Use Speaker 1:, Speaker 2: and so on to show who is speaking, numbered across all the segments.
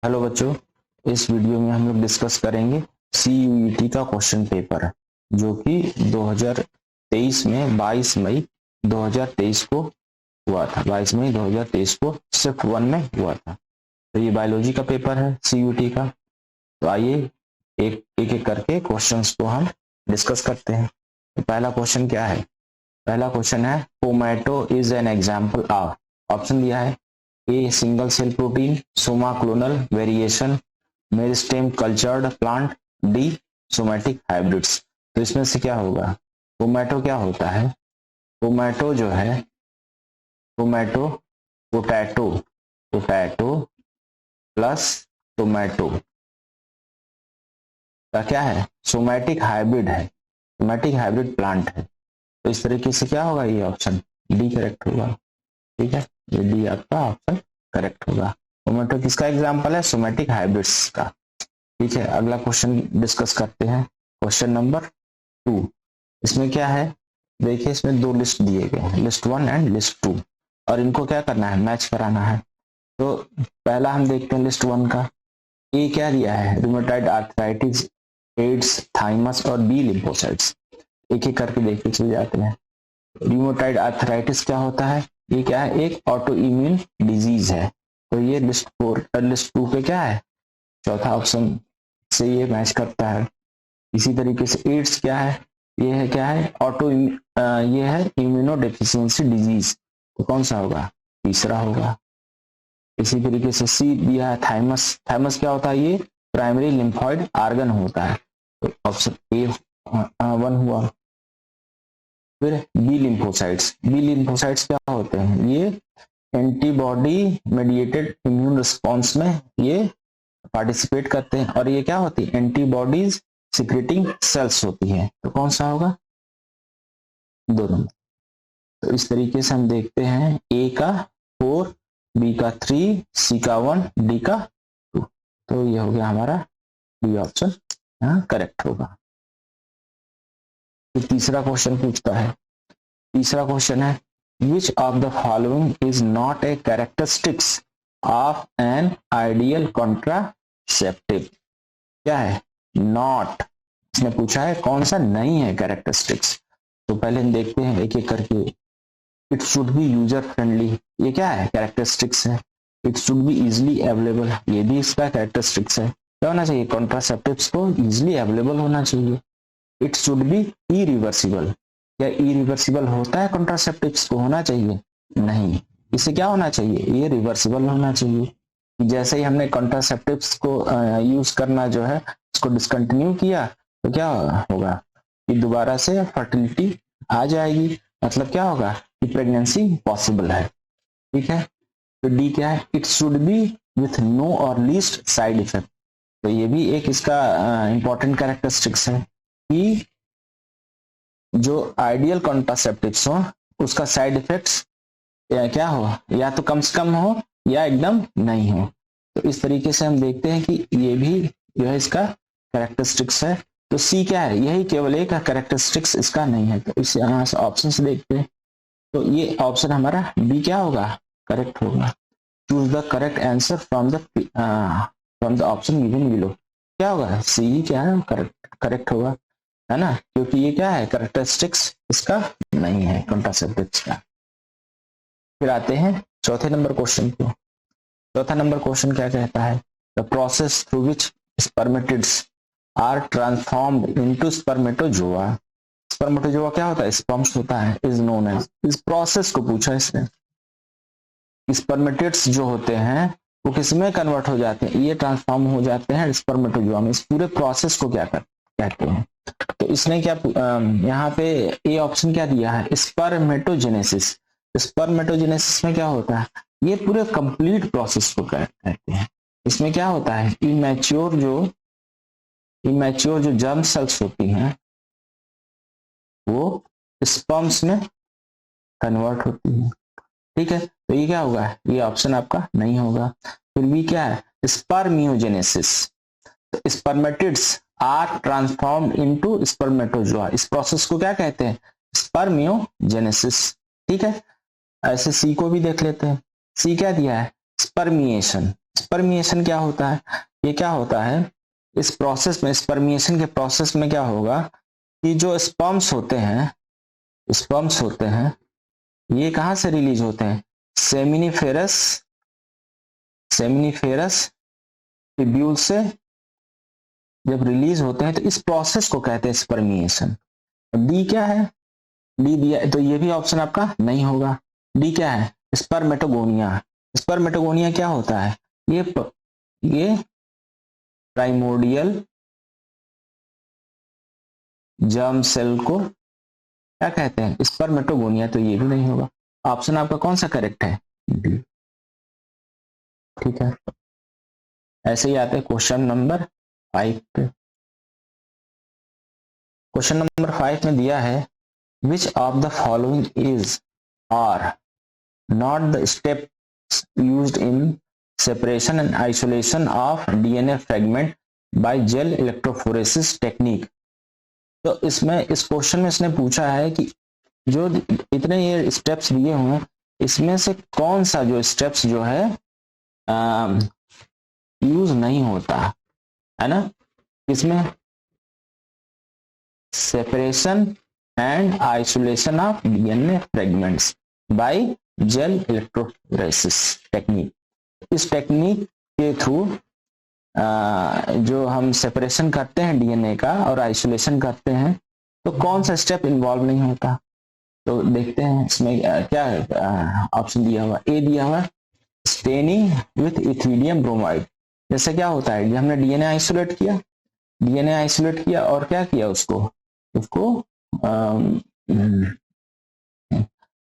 Speaker 1: Hello बच्चों, इस video में हम लोग डिस्कस करेंगे CUET का क्वेश्चन पेपर जो कि 2023 में 22 मई 2023 को हुआ था। 22 मई 2023 को शिफ्ट 1 में हुआ था। तो ये बायोलॉजी का पेपर है CUET का। तो आइए एक एक करके क्वेश्चंस को हम डिस्कस करते हैं। तो पहला क्वेश्चन क्या है? पहला क्वेश्चन है pomato is an example of. Option दिया है A single cell protein, somaclonal variation, meristem cultured plant, D somatic hybrids. तो इसमें से क्या होगा? पोमैटो क्या होता है? पोमैटो जो है pomato potato potato plus tomato का क्या है? सोमैटिक हाइब्रिड है, सोमैटिक हाइब्रिड प्लांट है। तो इस तरीके से क्या होगा? ये ऑप्शन डी करेक्ट होगा। ठीक है, ये डी आपका ऑप्शन करेक्ट होगा। टोमेटो किसका एग्जाम्पल है? सोमैटिक हाइब्रिड्स का। ठीक है, अगला क्वेश्चन डिस्कस करते हैं। Question number 2। इसमें क्या है? देखिए, इसमें दो लिस्ट दिए गए हैं, लिस्ट 1 एंड लिस्ट 2, और इनको क्या करना है? मैच कराना है। तो पहला हम देखते हैं लिस्ट 1 का। ए क्या दिया है? रूमेटॉइड आर्थराइटिस, एड्स, थाइमस और बी लिम्फोसाइट्स। एक एक करके देखते चले जाते हैं। रूमेटॉइड आर्थराइटिस क्या होता है? ये क्या है? एक ऑटो इम्यून डिजीज है। तो ये लिस्ट 2 पे क्या है? चौथा ऑप्शन से ये मैच करता है। इसी तरीके से एड्स क्या है? ये है क्या है? ये है इम्यूनोडेफिशिएंसी डिजीज। तो कौन सा होगा? तीसरा होगा। इसी तरीके से सी दिया है थाइमस। थाइमस क्या होता है? ये प्राइमरी लिम्फॉइड आर्गन होता है। तो ऑप्शन ए 1 हुआ। फिर बी लिम्फोसाइट्स क्या होते हैं? ये एंटीबॉडी मेडिएटेड इम्यून रिस्पॉन्स में ये पार्टिसिपेट करते हैं, और ये क्या होती है? एंटीबॉडीज सिक्रेटिंग सेल्स होती है। तो कौन सा होगा? 2 नंबर। तो इस तरीके से हम देखते हैं ए का 4, बी का 3, सी का 1, डी का 2। तो ये हो गया हमारा डी ऑप्शन यहाँ करेक्ट होगा। तो तीसरा क्वेश्चन पूछता है। तीसरा क्वेश्चन है which of the following is not a characteristics of an ideal contraceptive. क्या है? नॉट। इसने पूछा है कौन सा नहीं है कैरेक्टरिस्टिक्स। तो पहले हम देखते हैं एक एक करके। It should B user friendly, ये क्या है? कैरेक्टरिस्टिक्स है। It should be easily available, ये भी इसका कैरेक्टरिस्टिक्स है। क्या होना चाहिए? कॉन्ट्रासेप्टिव्स को इजिली अवेलेबल होना चाहिए। इट शुड बी इरिवर्सिबल, क्या इरिवर्सिबल होता है? कॉन्ट्रासेप्टिव्स को होना चाहिए? नहीं। इसे क्या होना चाहिए? ये रिवर्सिबल होना चाहिए। जैसे ही हमने कॉन्ट्रासेप्टिव्स को यूज करना जो है इसको डिसकंटिन्यू किया तो क्या होगा? कि दोबारा से फर्टिलिटी आ जाएगी। मतलब क्या होगा? कि प्रेगनेंसी पॉसिबल है। ठीक है। तो डी क्या है? It should be with no और लीस्ट साइड इफेक्ट। तो ये भी एक इसका इंपॉर्टेंट कैरेक्टरिस्टिक्स है कि जो आइडियल कॉन्ट्रासेप्टिव्स हो उसका साइड इफेक्ट्स क्या हो? या तो कम से कम हो या एकदम नहीं हो। तो इस तरीके से हम देखते हैं कि ये भी जो है इसका कैरेक्टरिस्टिक्स है। तो सी क्या है? यही केवल एक कैरेक्टरिस्टिक्स इसका नहीं है। तो इस यहाँ से ऑप्शन से देखते हैं तो ये ऑप्शन हमारा बी क्या होगा? करेक्ट होगा। Choose the correct answer from the option given below. क्या होगा? सी ही क्या है? करेक्ट होगा, है ना, क्योंकि ये क्या है? कैरेक्टरिस्टिक्स इसका नहीं है कॉन्ट्रासेप्टिव्स का। फिर आते हैं चौथे नंबर क्वेश्चन को। चौथा नंबर क्वेश्चन क्या कहता है? The process through which spermatids are transformed into spermatozoa. Spermatozoa क्या होता है? स्पर्म्स होता है, इज नोन एज। इस प्रोसेस को पूछा इसने। स्पर्मेटिड्स जो होते हैं वो किसमें कन्वर्ट हो जाते हैं? ये ट्रांसफॉर्म हो जाते हैं स्पर्मेटोजोआ में। इस पूरे प्रोसेस को क्या कहते हैं? तो इसने क्या यहाँ पे ए ऑप्शन क्या दिया है? स्पर्मेटोजेनेसिस। स्पर्मेटोजेनेसिस में क्या होता है? ये पूरे कंप्लीट प्रोसेस को कहते हैं। इसमें क्या होता है? इमैच्योर जो जर्म सेल्स होती हैं वो स्पर्म्स में कन्वर्ट होती है। ठीक है। तो ये क्या होगा? ये ऑप्शन आपका नहीं होगा। फिर भी क्या है? Spermiogenesis. Spermatids are transformed into spermatozoa. इस प्रोसेस को क्या कहते हैं? स्पर्मियोजेनेसिस। ठीक है। ऐसे सी को भी देख लेते हैं। सी क्या दिया है? स्पर्मिएशन। स्पर्मिएशन क्या होता है? ये क्या होता है इस प्रोसेस में, स्पर्मिएशन के प्रोसेस में क्या होगा कि जो स्पर्म्स होते हैं, स्पर्म्स होते हैं, ये कहां से रिलीज होते हैं? सेमिनिफेरस, सेमिनिफेरस ट्यूब्यूल से जब रिलीज होते हैं तो इस प्रोसेस को कहते हैं स्पर्मिएशन। डी क्या है? डी दिया तो ये भी ऑप्शन आपका नहीं होगा। डी क्या है? स्पर्मेटोगोनिया। स्पर्मेटोगोनिया क्या होता है? ये प्राइमोर्डियल जर्म सेल को क्या कहते हैं? स्पर्मेटोगोनिया। तो ये भी नहीं होगा। ऑप्शन आपका कौन सा करेक्ट है? डी। ठीक है, ऐसे ही आते हैं क्वेश्चन नंबर 5 पे। क्वेश्चन नंबर 5 में दिया है which of the following is or not the steps used in separation and isolation of DNA fragment by gel electrophoresis technique. तो इसमें इस क्वेश्चन में इसने पूछा है कि जो इतने ये स्टेप्स दिए हुए हैं इसमें से कौन सा जो स्टेप्स जो है यूज नहीं होता है ना? इसमें separation and isolation of DNA fragments by gel electrophoresis technique. इस टेक्निक के थ्रू जो हम सेपरेशन करते हैं डीएनए का और आइसोलेशन करते हैं तो कौन सा स्टेप इन्वॉल्व नहीं होता? तो देखते हैं इसमें क्या ऑप्शन दिया हुआ। ए दिया हुआ स्टेनिंग विथ इथिलियम ब्रोमाइड। जैसे क्या होता है, हमने डीएनए आइसोलेट किया, डीएनए आइसोलेट किया और क्या किया उसको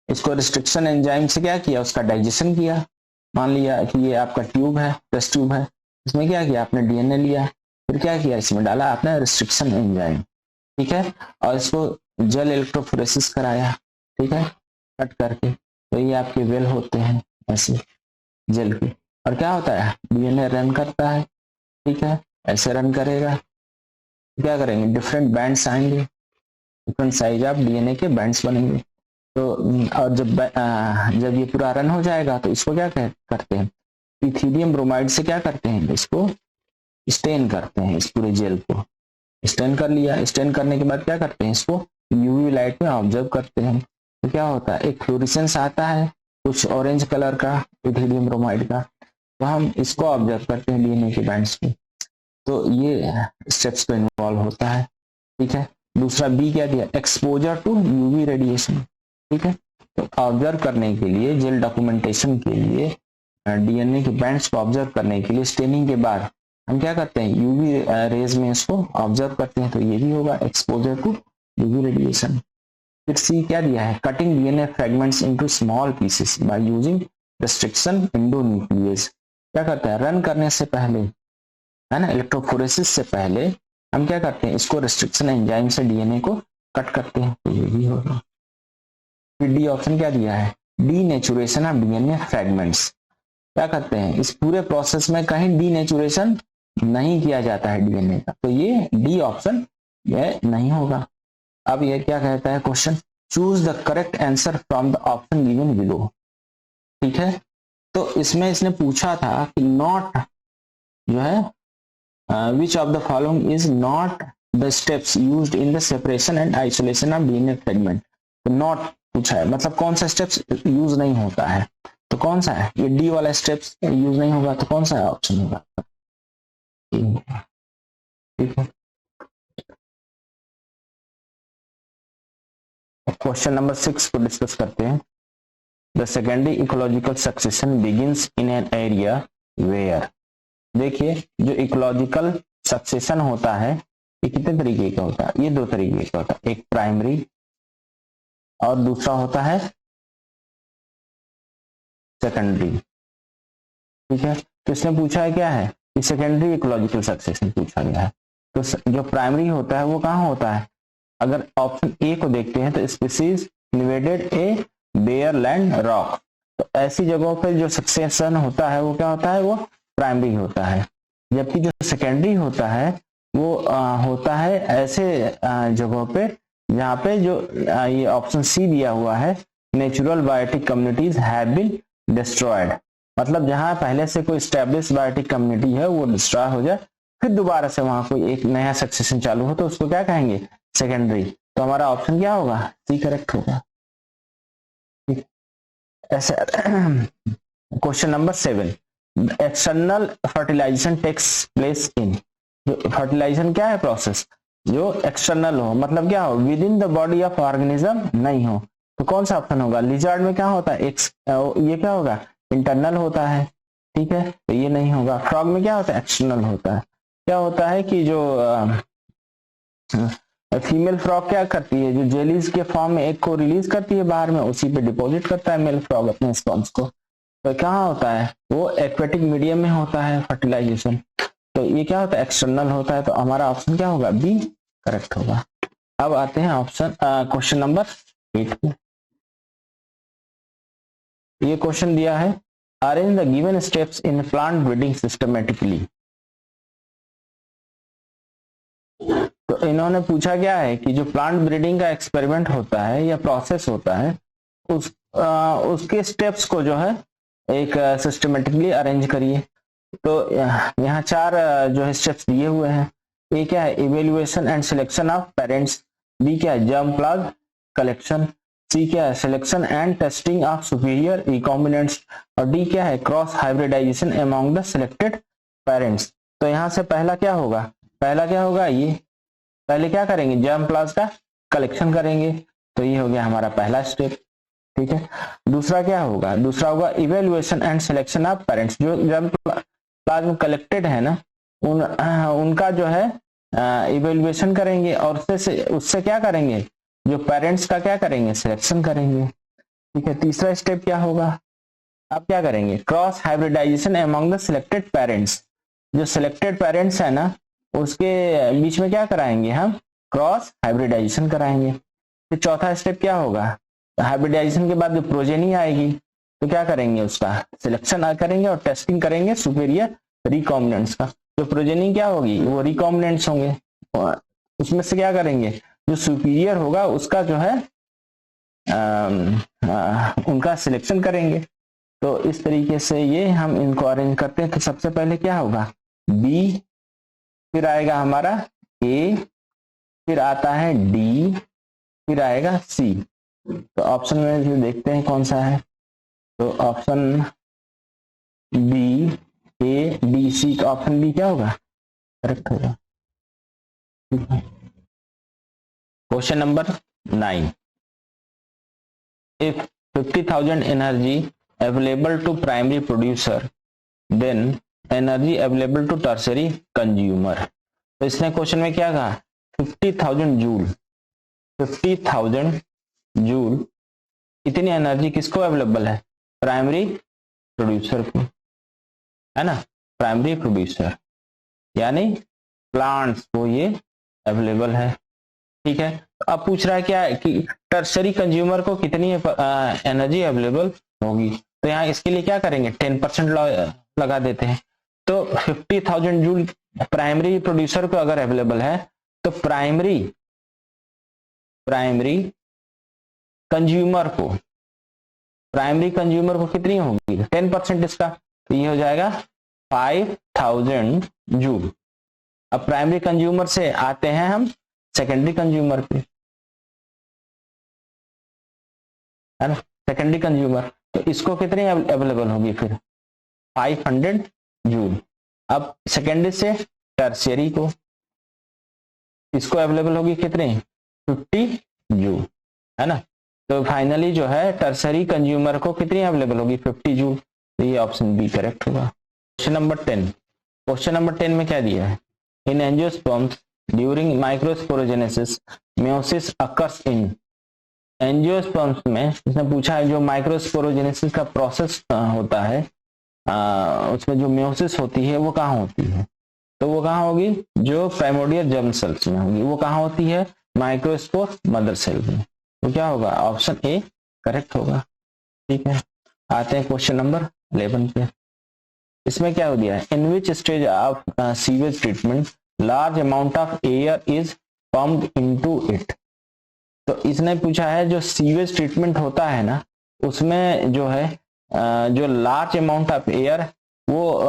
Speaker 1: इसको रिस्ट्रिक्शन एंजाइम से क्या किया, उसका डाइजेशन किया। मान लिया कि ये आपका ट्यूब है, टेस्ट ट्यूब है, इसमें क्या किया आपने डीएनए लिया, फिर क्या किया इसमें डाला आपने रिस्ट्रिक्शन एंजाइम, ठीक है, और इसको जेल इलेक्ट्रोफोरेसिस कराया, ठीक है, कट करके। तो ये आपके वेल होते हैं ऐसे जेल की। और क्या होता है डीएनए रन करता है, ठीक है, ऐसे रन करेगा। क्या करेंगे डिफरेंट बैंड्स आएंगे, डिफरेंट साइज ऑफ डीएनए के बैंड्स बनेंगे। तो और जब ये पूरा रन हो जाएगा तो इसको क्या करते हैं, इथिलियम ब्रोमाइड से क्या करते हैं, इसको स्टेन करते हैं, इस पूरे जेल को स्टेन कर लिया। स्टेन करने के बाद क्या करते हैं, इसको यूवी लाइट में ऑब्जर्व करते हैं। तो क्या होता है एक फ्लोरेसेंस आता है कुछ ऑरेंज कलर का इथिलियम ब्रोमाइड का, तो हम इसको ऑब्जर्व करते हैं डीएनए के बैंड्स में। तो ये स्टेप्स तो इन्वॉल्व होता है, ठीक है। दूसरा बी क्या दिया, एक्सपोजर टू यूवी रेडिएशन, ठीक है। तो ऑब्जर्व करने के लिए जेल डॉक्यूमेंटेशन के लिए डीएनए के बैंड्स को ऑब्जर्व करने के लिए स्टेनिंग के बाद हम क्या करते हैं यूवी रेज में इसको ऑब्जर्व करते हैं। तो ये भी होगा एक्सपोजर टू यूवी रेडिएशन। फिर सी क्या दिया है, cutting DNA fragments into small pieces by using restriction endonuclease. क्या करता है रन करने से पहले, है ना, इलेक्ट्रोफोरेसिस से पहले हम क्या करते हैं इसको रिस्ट्रिक्शन एंजाइम से डीएनए को कट करते हैं। तो ये भी होगा। फिर डी ऑप्शन क्या दिया है, डीनेचुरेशन ऑफ डीएनए फ्रेगमेंट्स। क्या करते हैं इस पूरे प्रोसेस में कहीं डीनेचुरेशन नहीं किया जाता है डीएनए का, तो ये डी ऑप्शन ये नहीं होगा। अब ये क्या कहता है question, choose the correct answer from the option given below, ठीक है। तो इसमें इसने पूछा था कि नॉट जो है which of the following is not the steps used in the separation and isolation of DNA fragment. तो नॉट पूछा है मतलब कौन सा स्टेप्स यूज नहीं होता है, तो कौन सा है ये डी वाला स्टेप्स यूज नहीं होगा, तो कौन सा ऑप्शन होगा, ठीक है। क्वेश्चन नंबर 6 को डिस्कस करते हैं। The secondary ecological succession begins in an area where. देखिए जो इकोलॉजिकल सक्सेशन होता है ये कितने तरीके का होता है, ये दो तरीके का होता है, एक प्राइमरी और दूसरा होता है सेकेंडरी, ठीक है। तो इसने पूछा है क्या है, ये सेकेंडरी इकोलॉजिकल सक्सेशन पूछा गया है। तो जो प्राइमरी होता है वो कहाँ होता है, अगर ऑप्शन ए को देखते हैं तो स्पीसीज इन्वेडेड ए बेयर लैंड रॉक। तो ऐसी जगहों पे जो सक्सेशन होता है वो क्या होता है, वो प्राइमरी होता है। जबकि जो सेकेंडरी होता है वो होता है ऐसे जगहों पे जहाँ पे जो ये ऑप्शन सी दिया हुआ है, natural biotic communities have been destroyed. मतलब जहां पहले से कोई स्टैब्लिश बायोटिक कम्युनिटी है वो डिस्ट्रॉय हो जाए, फिर दोबारा से वहां कोई एक नया सक्सेशन चालू हो, तो उसको क्या कहेंगे, सेकेंडरी। तो हमारा ऑप्शन क्या होगा, सी करेक्ट होगा। ऐसे question number 7, external fertilization takes place in, जो फर्टिलाइजेशन क्या है, प्रोसेस जो एक्सटर्नल हो, मतलब क्या हो, with in the body of organism नहीं हो, तो कौन सा ऑप्शन होगा, लिजर्ड में क्या होता है, ये क्या होगा, इंटरनल होता है, ठीक है, तो ये नहीं होगा। फ्रॉग में क्या होता है, एक्सटर्नल होता है। क्या होता है कि जो फीमेल फ्रॉग क्या करती है, जो जेलीज के फॉर्म में एक को रिलीज करती है बाहर में, उसी पे डिपॉजिट करता है मेल फ्रॉग अपने स्पॉन्स को। तो कहाँ होता है, वो एक्वेटिक मीडियम में होता है फर्टिलाइजेशन। तो ये क्या होता है, एक्सटर्नल होता है। तो हमारा ऑप्शन क्या होगा, बी करेक्ट होगा। अब आते हैं ऑप्शन क्वेश्चन नंबर 8 पे। ये क्वेश्चन दिया है, arrange the given steps in plant breeding systematically. तो इन्होंने पूछा क्या है कि जो प्लांट ब्रीडिंग का एक्सपेरिमेंट होता है या प्रोसेस होता है, उसके स्टेप्स को जो है एक सिस्टमेटिकली अरेंज करिए। तो यहाँ 4 जो है स्टेप्स दिए हुए हैं। ए क्या है, evaluation and selection of parents. B क्या है, जर्म प्लाग कलेक्शन। सी क्या है, selection and testing of superior recombinants. और डी क्या है, cross hybridization among the selected parents. तो यहाँ से पहला क्या होगा, ये पहले क्या करेंगे, जर्म प्लाज का कलेक्शन करेंगे, तो ये हो गया हमारा पहला स्टेप, ठीक है। दूसरा क्या होगा, दूसरा होगा evaluation and selection of parents. जो जर्म प्लाज में कलेक्टेड है ना, उनका जो है इवेल्युएशन करेंगे, और उससे क्या करेंगे, जो पेरेंट्स का क्या करेंगे, सिलेक्शन करेंगे, ठीक है। तीसरा स्टेप क्या होगा, अब क्या करेंगे, cross hybridization among the selected parents. जो सिलेक्टेड पेरेंट्स है ना, उसके बीच में क्या कराएंगे, हम क्रॉस हाइब्रिडाइजेशन कराएंगे। फिर चौथा स्टेप क्या होगा, हाइब्रिडाइजेशन के बाद जो प्रोजेनी आएगी, तो क्या करेंगे, उसका सिलेक्शन करेंगे और टेस्टिंग करेंगे सुपीरियर रिकॉम्बिनेंट्स का। जो प्रोजेनी क्या होगी, वो रिकॉम्बिनेंट्स होंगे, उसमें से क्या करेंगे, जो सुपीरियर होगा उसका जो है उनका सिलेक्शन करेंगे। तो इस तरीके से ये हम इनको अरेंज करते हैं। तो सबसे पहले क्या होगा, बी, फिर आएगा हमारा ए, फिर आता है डी, फिर आएगा सी। तो ऑप्शन में देखते हैं कौन सा है, तो option B, A D C, तो ऑप्शन बी क्या होगा, करेक्ट होगा। Question number 9, if 50,000 energy available to primary producer, then energy available to tertiary consumer. तो इसने क्वेश्चन में क्या कहा, 50,000 जूल, 50,000 जूल इतनी एनर्जी किसको अवेलेबल है, प्राइमरी प्रोड्यूसर को, है ना, प्राइमरी प्रोड्यूसर यानी प्लांट्स को ये अवेलेबल है, ठीक है। अब पूछ रहा है क्या है कि टर्सरी कंज्यूमर को कितनी एनर्जी अवेलेबल होगी। तो यहाँ इसके लिए क्या करेंगे, 10% लगा देते हैं। तो 50,000 जूल प्राइमरी प्रोड्यूसर को अगर अवेलेबल है, तो प्राइमरी कंज्यूमर को कितनी होगी, 10% इसका, तो ये हो जाएगा 5,000 जूल। अब प्राइमरी कंज्यूमर से आते हैं हम सेकेंडरी कंज्यूमर पे, है ना, सेकेंडरी कंज्यूमर, तो इसको कितनी अवेलेबल होगी फिर, 500 जूल। अब सेकेंडरी से टर्शियरी को, इसको अवेलेबल होगी कितने, 50 जूल, है ना। तो फाइनली जो है टर्शियरी कंज्यूमर को कितनी अवेलेबल होगी, 50 जूल। तो ये ऑप्शन बी करेक्ट होगा। क्वेश्चन नंबर 10 में क्या दिया है, in angiosperms during microsporogenesis meiosis occurs in. Angiosperms में इसने पूछा है जो माइक्रोस्पोरोजेनेसिस का प्रोसेस होता है, उसमें जो मेयोसिस होती है वो कहाँ होती है, तो वो कहाँ होगी, जो प्राइमोर्डियल जर्म सेल्स में होगी। वो कहाँ होती है, माइक्रोस्पोर मदर सेल में। तो क्या होगा, ऑप्शन ए करेक्ट होगा, ठीक है। आते हैं क्वेश्चन नंबर 11 पे। इसमें क्या हो दिया है, in which stage of sewage treatment large amount of air is pumped into it. तो इसने पूछा है जो सीवेज ट्रीटमेंट होता है ना, उसमें जो है जो लार्ज अमाउंट ऑफ एयर वो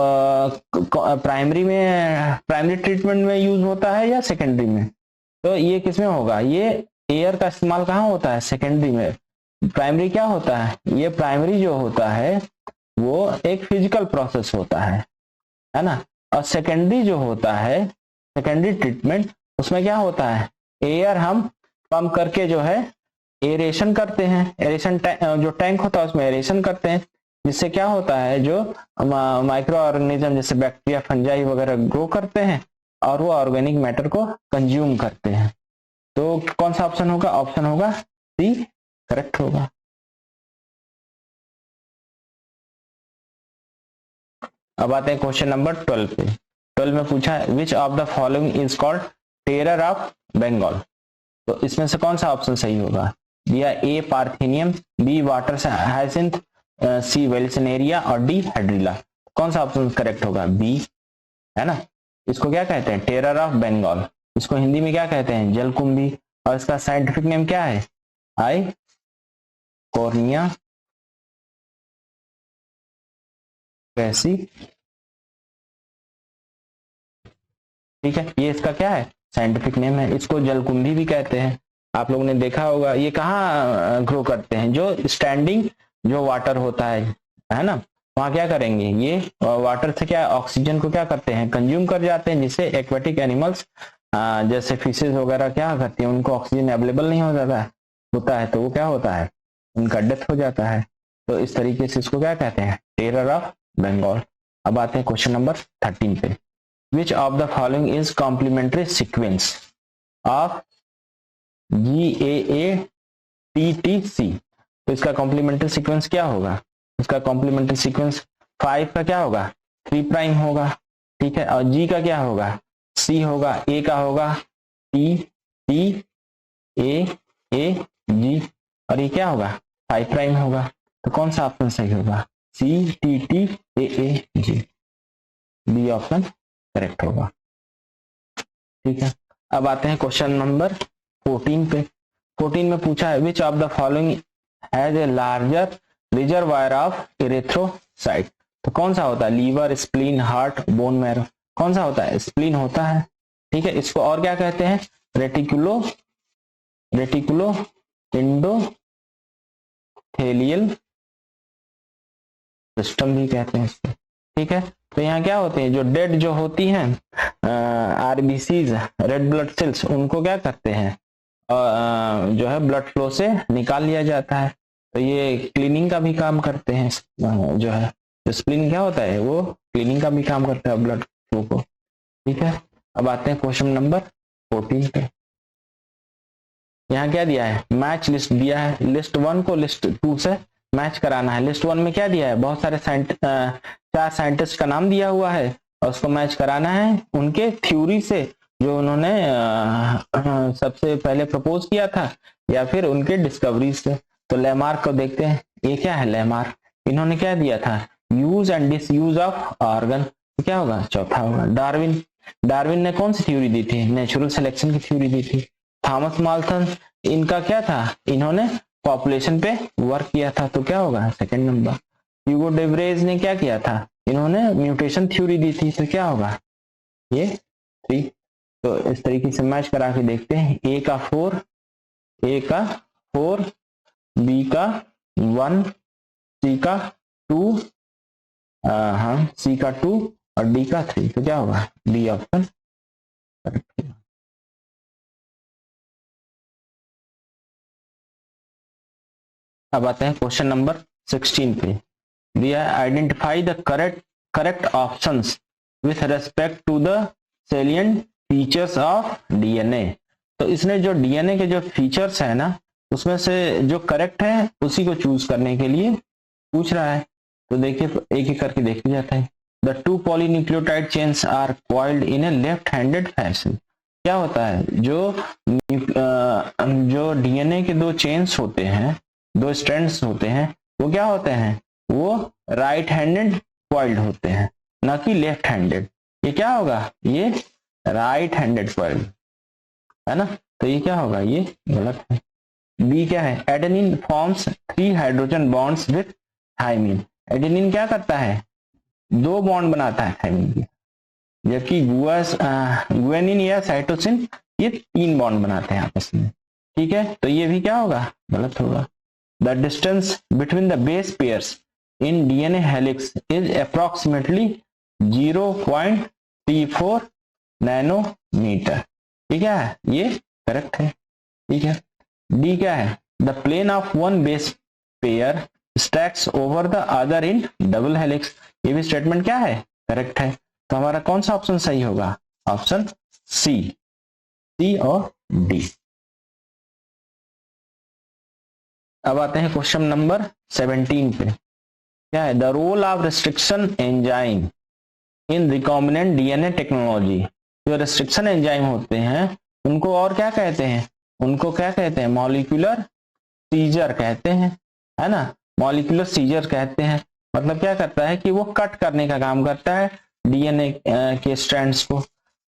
Speaker 1: प्राइमरी ट्रीटमेंट में यूज होता है या सेकेंडरी में? तो ये किसमें होगा? ये एयर का इस्तेमाल कहाँ होता है? सेकेंडरी में। प्राइमरी क्या होता है? ये प्राइमरी जो होता है वो एक फिजिकल प्रोसेस होता है ना। और सेकेंडरी जो होता है, सेकेंडरी ट्रीटमेंट, उसमें क्या होता है? एयर हम पंप करके जो है एरेशन करते हैं, एरेशन जो टैंक होता है उसमें एरेशन करते हैं, जिससे क्या होता है, जो माइक्रो ऑर्गेनिज्म जैसे बैक्टीरिया, फंजाई वगैरह ग्रो करते हैं और वो ऑर्गेनिक मैटर को कंज्यूम करते हैं। तो कौन सा ऑप्शन होगा? ऑप्शन होगा सी करेक्ट होगा। अब आते हैं क्वेश्चन नंबर 12 पे। 12 में पूछा है which of the following is called terror of Bengal. तो इसमें से कौन सा ऑप्शन सही होगा? दिया A parthenium, B water hyacinth, C vallisneria और डी हाइड्रिला। कौन सा ऑप्शन करेक्ट होगा? बी, है ना। इसको क्या कहते हैं? Terror of Bengal. इसको हिंदी में क्या कहते हैं? जलकुंभी। और इसका साइंटिफिक नेम क्या है? आई कॉर्निया कैसी। ठीक है, ये इसका क्या है? साइंटिफिक नेम है। इसको जलकुंभी भी कहते हैं। आप लोगों ने देखा होगा ये कहाँ ग्रो करते हैं? जो स्टैंडिंग जो वाटर होता है ना, वहां क्या करेंगे? ये वाटर से क्या ऑक्सीजन को क्या करते हैं? कंज्यूम कर जाते हैं, जिससे एक्वेटिक एनिमल्स जैसे फिशेज वगैरह क्या करती हैं, उनको ऑक्सीजन अवेलेबल नहीं हो जाता है तो वो क्या होता है? उनका डेथ हो जाता है। तो इस तरीके से इसको क्या कहते हैं? Terror of Bengal. अब आते हैं क्वेश्चन नंबर 13 पे। Which of the following is complementary sequence of GAATTC? तो इसका कॉम्प्लीमेंट्री सीक्वेंस क्या होगा? इसका कॉम्प्लीमेंट्री सीक्वेंस 5 का क्या होगा? 3 प्राइम होगा। ठीक है, और G का क्या होगा? C होगा, A का होगा T T A A G, और ये क्या होगा? 5 प्राइम होगा। तो कौन सा ऑप्शन सही होगा? C T T A A G, B option correct होगा। ठीक है, अब आते हैं क्वेश्चन नंबर 14 पे। 14 में पूछा है which of the following has a larger reservoir of erythrocyte. तो कौन सा होता है? Liver, spleen, heart, bone marrow. कौन सा होता है? स्प्लीन होता है। ठीक है, इसको और क्या कहते हैं? रेटिकुलो इंडोथेलियल सिस्टम भी कहते हैं इसको। ठीक है, तो यहाँ क्या होते हैं? जो डेड जो होती हैं आरबीसीज, रेड ब्लड सेल्स, उनको क्या करते हैं? जो है ब्लड फ्लो से निकाल लिया जाता है। तो ये क्लीनिंग का भी काम करते हैं। जो है स्प्लीन क्या होता है? वो क्लीनिंग का भी काम करता है ब्लड फ्लो को। ठीक है, अब आते हैं क्वेश्चन नंबर 14 पे। यहाँ क्या दिया है? मैच लिस्ट दिया है। लिस्ट 1 को लिस्ट 2 से मैच कराना है। लिस्ट 1 में क्या दिया है? बहुत सारे 4 साइंटिस्ट का नाम दिया हुआ है और उसको मैच कराना है उनके थ्योरी से, जो उन्होंने सबसे पहले प्रपोज किया था, या फिर उनके डिस्कवरी से। तो लेमार्क को देखते हैं। ये क्या है? लेमार्क, इन्होंने क्या दिया था? Use and disuse of organ. तो क्या होगा? चौथा होगा। डार्विन ने कौन सी थ्योरी दी थी? नेचुरल सिलेक्शन की थ्योरी दी थी। थॉमस माल्थन, इनका क्या था? इन्होंने पॉपुलेशन पे वर्क किया था। तो क्या होगा? Second number. ह्यूगो डेवरेज ने क्या किया था? इन्होंने म्यूटेशन थ्योरी दी थी। तो क्या होगा? ये 3। तो इस तरीके से मैच करा के देखते हैं। ए का 4, बी का 1, सी का 2, सी का 2 और डी का 3। तो क्या होगा? डी ऑप्शन करेक्ट होगा। अब आते हैं क्वेश्चन नंबर 16 पे। दिया identify the correct options with respect to the salient features of DNA. तो इसने जो डीएनए के जो फीचर्स है ना, उसमें से जो करेक्ट है उसी को चूज करने के लिए पूछ रहा है। तो देखिए एक एक करके देखा जाता है। The 2 polynucleotide chains are coiled in a left handed fashion. क्या होता है? जो डीएनए के 2 चेन्स होते हैं, 2 स्ट्रैंड्स होते हैं, वो क्या होते हैं? वो राइट हैंडेड कॉइल्ड होते हैं, ना कि लेफ्ट हैंडेड। ये क्या होगा? ये राइट हैंडेड कॉइल्ड है ना। तो ये क्या होगा? ये गलत है। बी क्या है? Adenine forms 3 hydrogen bonds with thymine. Adenine क्या करता है, 2 बॉन्ड बनाता है थायमिन के, जबकि गुआनिन या साइटोसिन ये 3 बॉन्ड बनाते हैं आपस में। ठीक है, तो ये भी क्या होगा, गलत होगा। The distance between the base pairs in DNA helix is approximately 0.34 nanometer. ठीक है, ये करेक्ट है। ठीक है, डी क्या है, the plane of one base pair stacks over the other in double helix. ये भी स्टेटमेंट क्या है, करेक्ट है। तो हमारा कौन सा ऑप्शन सही होगा, ऑप्शन सी, सी और डी। अब आते हैं क्वेश्चन नंबर 17 पे। क्या है, the role of restriction enzyme in recombinant DNA technology. जो रिस्ट्रिक्शन एंजाइम होते हैं उनको और क्या कहते हैं, उनको क्या कहते हैं, मॉलिक्यूलर सीजर कहते हैं, है ना, मॉलिक्यूलर सीजर कहते हैं। मतलब क्या करता है कि वो कट करने का काम करता है डीएनए के स्ट्रैंड्स को।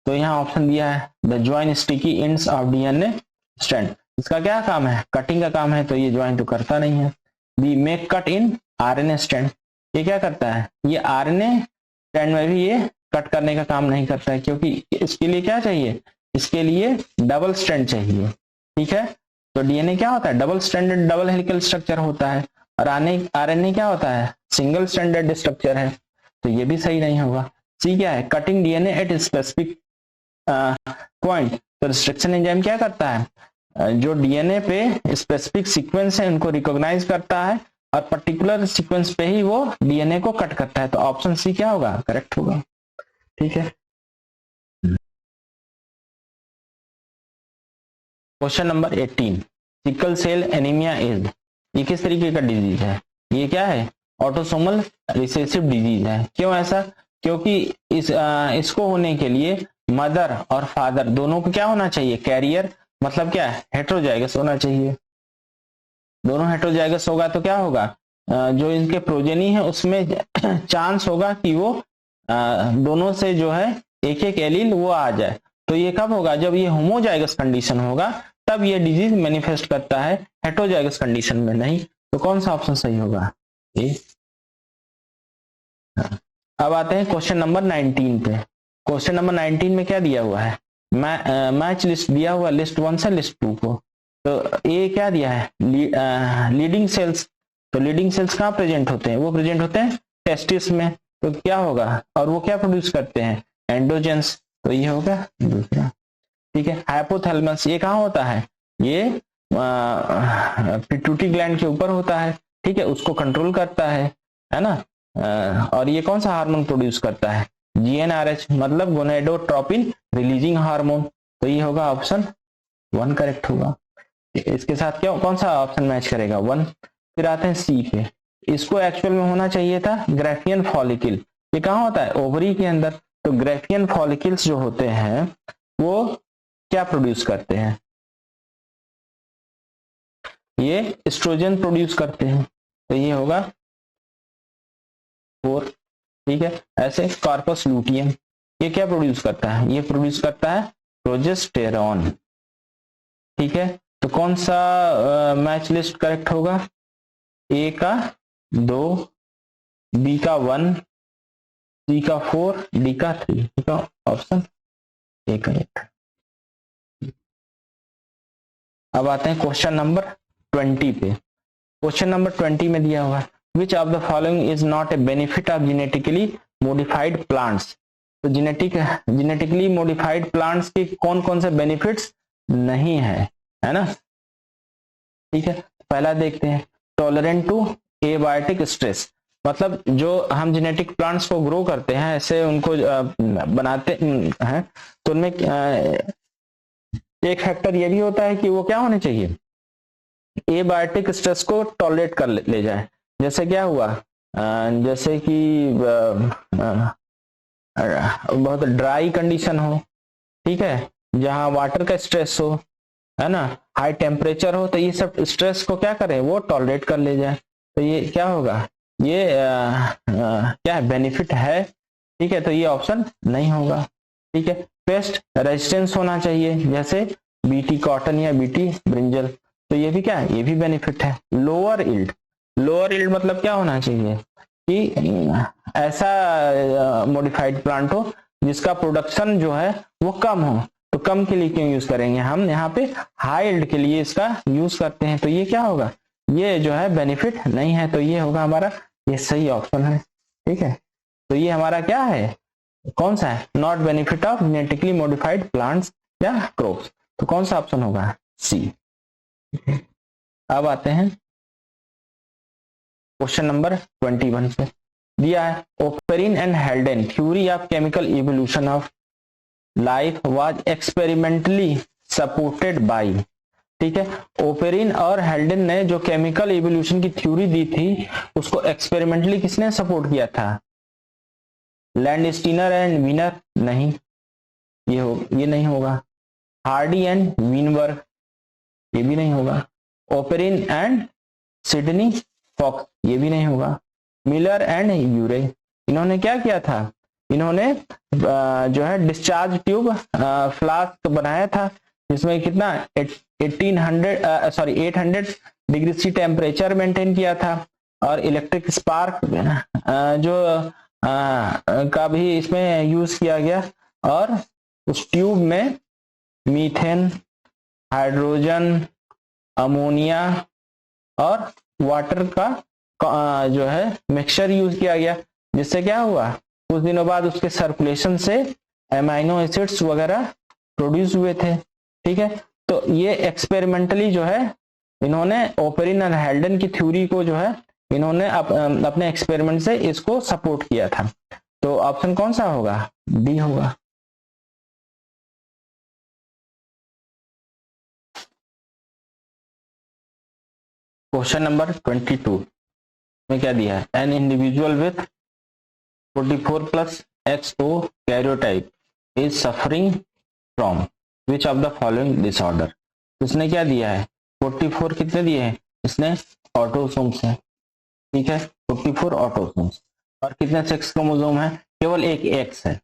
Speaker 1: तो यहाँ ऑप्शन दिया है, the join sticky ends of DNA strand, इसका क्या काम है, कटिंग का काम है, तो ये ज्वाइन तो करता नहीं है। They make cut in RNA strand, ये क्या करता है, ये आरएनए स्ट्रैंड में भी ये कट करने का काम नहीं करता है, क्योंकि इसके लिए क्या चाहिए, इसके लिए डबल स्ट्रैंड चाहिए। ठीक है, तो डीएनए क्या होता है, double stranded double helical structure होता है, और आरएनए क्या होता है, सिंगल स्ट्रैंडेड स्ट्रक्चर है। तो ये भी सही नहीं होगा। सी क्या है, cutting DNA at specific point. तो रिस्ट्रिक्शन एंजाइम क्या करता है, जो डीएनए पे स्पेसिफिक सीक्वेंस है उनको रिकॉग्नाइज करता है और पर्टिकुलर सीक्वेंस पे ही वो डीएनए को कट करता है। तो ऑप्शन सी क्या होगा, करेक्ट होगा। ठीक है, question number 18, sickle cell anaemia is, ये किस तरीके का डिजीज है, ये क्या है, ऑटोसोमल रिसेसिव डिजीज है। क्यों ऐसा, क्योंकि इसको होने के लिए मदर और फादर दोनों को क्या होना चाहिए, कैरियर, मतलब क्या है, हेट्रोजाइगस होना चाहिए। दोनों हेट्रोजाइगस होगा तो क्या होगा, जो इनके प्रोजेनी है उसमें चांस होगा कि वो दोनों से जो है एक एक एलील वो आ जाए। तो ये कब होगा, जब ये होमोजाइगस कंडीशन होगा तब ये डिजीज मैनिफेस्ट करता है, हेट्रोजाइगस कंडीशन में नहीं। तो कौन सा ऑप्शन सही होगा, ए। अब आते हैं क्वेश्चन नंबर 19 पे। क्वेश्चन नंबर 19 में क्या दिया हुआ है, मैच लिस्ट दिया हुआ लिस्ट 1 से लिस्ट 2 को। तो ये क्या दिया है, लीडिंग सेल्स। तो लीडिंग सेल्स कहाँ प्रेजेंट होते हैं, वो प्रेजेंट होते हैं टेस्टिस में। तो क्या होगा, और वो क्या प्रोड्यूस करते हैं, एंड्रोजेंस। तो ये होगा दूसरा। ठीक है, हाइपोथैलेमस ये कहाँ होता है, ये पिट्यूटरी ग्लैंड के ऊपर होता है। ठीक है, उसको कंट्रोल करता है ना। और ये कौन सा हार्मोन प्रोड्यूस करता है, जीएनआरएच, मतलब गोनेडोट्रोपिन रिलीजिंग हार्मोन। तो ये होगा ऑप्शन 1 करेक्ट होगा। इसके साथ क्या, कौन सा ऑप्शन मैच करेगा, 1। फिर आते हैं सी पे। इसको एक्चुअल में होना चाहिए था ग्रेफियन फॉलिकल। ये कहाँ होता है, ओवरी के अंदर। तो ग्रेफियन फॉलिकल्स जो होते हैं वो क्या प्रोड्यूस करते हैं, ये एस्ट्रोजन प्रोड्यूस करते हैं। तो ये होगा 4। ठीक है, ऐसे कार्पस लूटियम ये क्या प्रोड्यूस करता है, ये प्रोड्यूस करता है प्रोजेस्टेरॉन। ठीक है, तो कौन सा मैच लिस्ट करेक्ट होगा, ए का 2, बी का 1, सी का 4, डी का 3। ठीक है, ऑप्शन ए करेक्ट। अब आते हैं क्वेश्चन नंबर 20 पे। क्वेश्चन नंबर 20 में दिया हुआ, विच of the following is not a benefit of genetically modified plants. तो जेनेटिकली मॉडिफाइड प्लांट्स के कौन कौन से बेनिफिट्स नहीं है ना। ठीक है, पहला देखते हैं, टॉलरेंट टू एबायोटिक स्ट्रेस। मतलब जो हम जेनेटिक प्लांट्स को ग्रो करते हैं, ऐसे उनको बनाते हैं, तो उनमें एक फैक्टर ये भी होता है कि वो क्या होने चाहिए, एबायोटिक स्ट्रेस को टॉलरेट कर ले जाए। जैसे क्या हुआ, जैसे कि बहुत ड्राई कंडीशन हो, ठीक है, जहां वाटर का स्ट्रेस हो, है ना, हाई टेम्परेचर हो, तो ये सब स्ट्रेस को क्या करे, वो टॉलरेट कर ले जाए। तो ये क्या होगा, ये क्या है, बेनिफिट है। ठीक है, तो ये ऑप्शन नहीं होगा। ठीक है, पेस्ट रेजिस्टेंस होना चाहिए, जैसे बीटी कॉटन या बीटी ब्रिंजल। तो ये भी क्या है, ये भी बेनिफिट है। लोअर इल्ड मतलब क्या होना चाहिए, कि ऐसा मॉडिफाइड प्लांट हो जिसका प्रोडक्शन जो है वो कम हो। तो कम के लिए क्यों यूज करेंगे, हम यहाँ पे हाई यील्ड के लिए इसका यूज करते हैं। तो ये क्या होगा, ये जो है बेनिफिट नहीं है। तो ये होगा हमारा, ये सही ऑप्शन है। ठीक है, तो ये हमारा क्या है, कौन सा है, not benefit of genetically modified plants या क्रॉप्स। तो कौन सा ऑप्शन होगा, सी। अब आते हैं क्वेश्चन नंबर 21 पे। दिया है Oparin and हेल्डेन theory of chemical evolution of life was experimentally supported by. ठीक है, ओपेरिन और हेल्डेन ने जो केमिकल इवोल्यूशन की थ्योरी दी थी उसको एक्सपेरिमेंटली किसने सपोर्ट किया था, लैंडस्टीनर एंड वीनर, नहीं ये नहीं होगा। हार्डी एंड वीनबर्ग, ये भी नहीं होगा। ओपेरिन एंड सिडनी फॉक्स, ये भी नहीं होगा। मिलर एंड यूरे, इन्होंने क्या किया था, इन्होंने जो है डिस्चार्ज ट्यूब फ्लास्क बनाया था जिसमें कितना 800 डिग्री सी टेम्परेचर मेंटेन किया था, और इलेक्ट्रिक स्पार्क जो का भी इसमें यूज किया गया, और उस ट्यूब में मीथेन, हाइड्रोजन, अमोनिया और वाटर का जो है मिक्सचर यूज किया गया, जिससे क्या हुआ, कुछ दिनों बाद उसके सर्कुलेशन से एमाइनो एसिड्स वगैरह प्रोड्यूस हुए थे। ठीक है, तो ये एक्सपेरिमेंटली जो है इन्होंने ओपेरिन और हेल्डेन की थ्योरी को जो है इन्होंने अपने एक्सपेरिमेंट से इसको सपोर्ट किया था। तो ऑप्शन कौन सा होगा, डी होगा। क्वेश्चन नंबर 22 में क्या दिया है, an individual with 44 plus XO karyotype is suffering from which of the following disorder. इसने क्या दिया है, 44 कितने दिए हैं, इसने ऑटोसोम्स है। ठीक है, 44 ऑटोसोम्स, और कितने सेक्स क्रोमोसोम है, केवल एक एक्स है।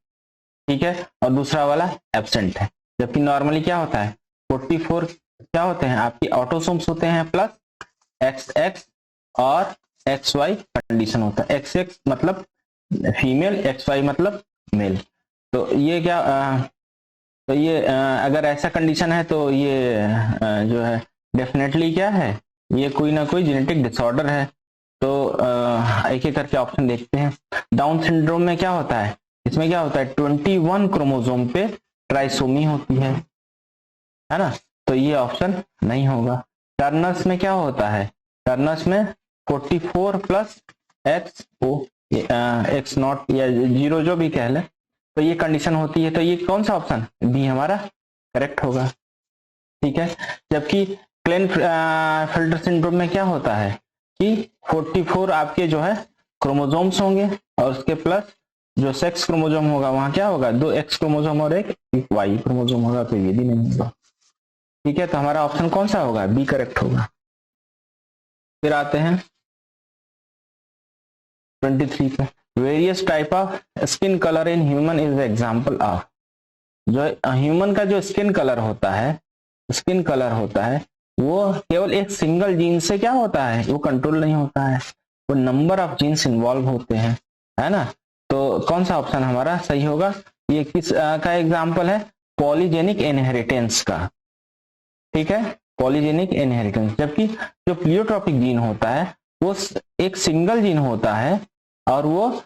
Speaker 1: ठीक है, और दूसरा वाला एब्सेंट है। जबकि नॉर्मली क्या होता है, 44 क्या होते हैं, आपकी ऑटोसोम्स होते हैं प्लस XX और XY कंडीशन होता है। XX मतलब फीमेल, XY मतलब मेल। तो ये क्या तो ये अगर ऐसा कंडीशन है तो ये जो है डेफिनेटली क्या है, ये कोई ना कोई जेनेटिक डिसऑर्डर है। तो एक एक करके ऑप्शन देखते हैं। डाउन सिंड्रोम में क्या होता है, इसमें क्या होता है 21 क्रोमोसोम पे ट्राइसोमी होती है ना, तो ये ऑप्शन नहीं होगा। टर्नर्स में क्या होता है, टर्नर्स में 44 प्लस एक्स नॉट या 0 जो भी कह ले, तो ये कंडीशन होती है। तो ये कौन सा ऑप्शन, बी हमारा करेक्ट होगा। ठीक है, जबकि क्लेनफेल्टर सिंड्रोम में क्या होता है कि 44 आपके जो है क्रोमोसोम्स होंगे, और उसके प्लस जो सेक्स क्रोमोसोम होगा वहां क्या होगा, 2 एक्स क्रोमोसोम और एक वाई क्रोमोसोम होगा। तो ये भी नहीं होगा। ठीक है, तो हमारा ऑप्शन कौन सा होगा, बी करेक्ट होगा। फिर आते हैं 23 पे, various type of skin colour in human is example of. जो ह्यूमन का जो स्किन कलर होता है वो केवल एक सिंगल जीन से क्या होता है, वो कंट्रोल नहीं होता है, वो नंबर ऑफ जीन्स इन्वॉल्व होते हैं, है ना। तो कौन सा ऑप्शन हमारा सही होगा, ये किस का एग्जाम्पल है, पॉलीजेनिक इनहेरिटेंस का। ठीक है, पॉलीजेनिक इनहेरिटेंस। जबकि जो प्लियोट्रॉपिक जीन होता है वो एक सिंगल जीन होता है, और वो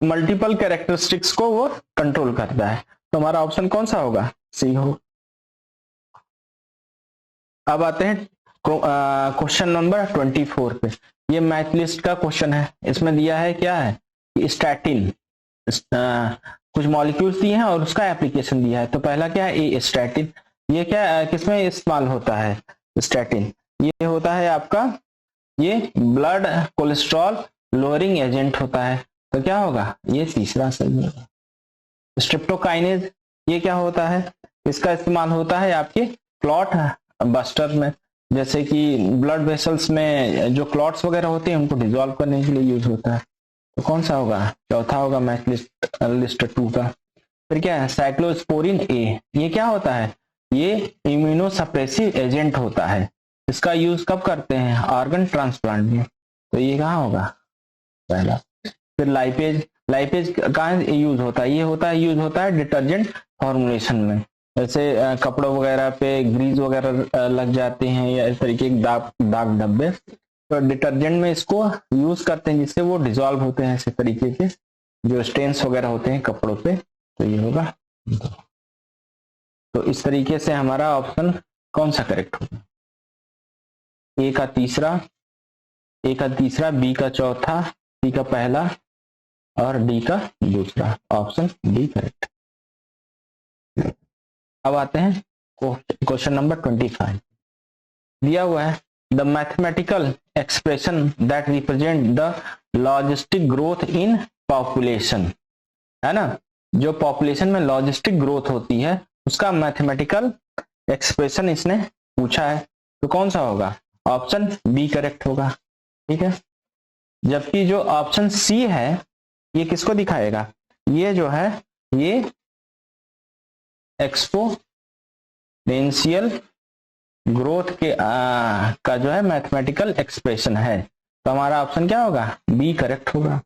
Speaker 1: मल्टीपल कैरेक्टरिस्टिक्स को वो कंट्रोल करता है। तो हमारा ऑप्शन कौन सा होगा, सी हो। अब आते हैं क्वेश्चन नंबर 24 पे। ये मैथ लिस्ट का क्वेश्चन है। इसमें दिया है क्या है, स्टैटिन, कुछ मॉलिक्यूल्स दिए हैं और उसका एप्लीकेशन दिया है। तो पहला क्या है, ए स्टैटिन। ये क्या किसमें इस्तेमाल होता है, स्टैटिन ये होता है आपका, ये ब्लड कोलेस्ट्रॉल लोअरिंग एजेंट होता है। तो क्या होगा, ये तीसरा सही होगा। स्ट्रिप्टोकाइनेज, ये क्या होता है, इसका इस्तेमाल होता है आपके क्लॉट बस्टर में, जैसे कि ब्लड वेसल्स में जो क्लॉट्स वगैरह होते हैं उनको डिसॉल्व करने के लिए यूज होता है। तो कौन सा होगा, चौथा होगा मैथ लिस्ट 2 का। फिर क्या है, साइक्लोस्पोरिन ए, ये क्या होता है, ये इम्यूनोसप्रेसिव एजेंट होता है। इसका यूज कब करते हैं, ऑर्गन ट्रांसप्लांट में। तो ये कहाँ होगा पहला। फिर लाइपेज, लाइपेज कहाँ यूज होता है, ये होता है यूज होता है डिटर्जेंट फॉर्मुलेशन में, जैसे कपड़ों वगैरह पे ग्रीस वगैरह लग जाते हैं या इस तरीके के दाग दाग धब्बे, तो डिटर्जेंट में इसको यूज करते हैं जिससे वो डिजॉल्व होते हैं इस तरीके के जो स्टेन्स वगैरह होते हैं कपड़ों पे। तो ये होगा, तो इस तरीके से हमारा ऑप्शन कौन सा करेक्ट होगा, ए का तीसरा, ए का तीसरा, बी का चौथा, सी का पहला और डी का दूसरा, ऑप्शन डी करेक्ट। अब आते हैं क्वेश्चन नंबर 25। दिया हुआ है the mathematical expression that represent the logistic growth in population, है ना, जो पॉपुलेशन में लॉजिस्टिक ग्रोथ होती है उसका मैथमेटिकल एक्सप्रेशन इसने पूछा है, तो कौन सा होगा, ऑप्शन बी करेक्ट होगा। ठीक है, जबकि जो ऑप्शन सी है ये किसको दिखाएगा, ये जो है ये एक्सपोनेंशियल ग्रोथ के का जो है मैथमेटिकल एक्सप्रेशन है, तो हमारा ऑप्शन क्या होगा, बी करेक्ट होगा।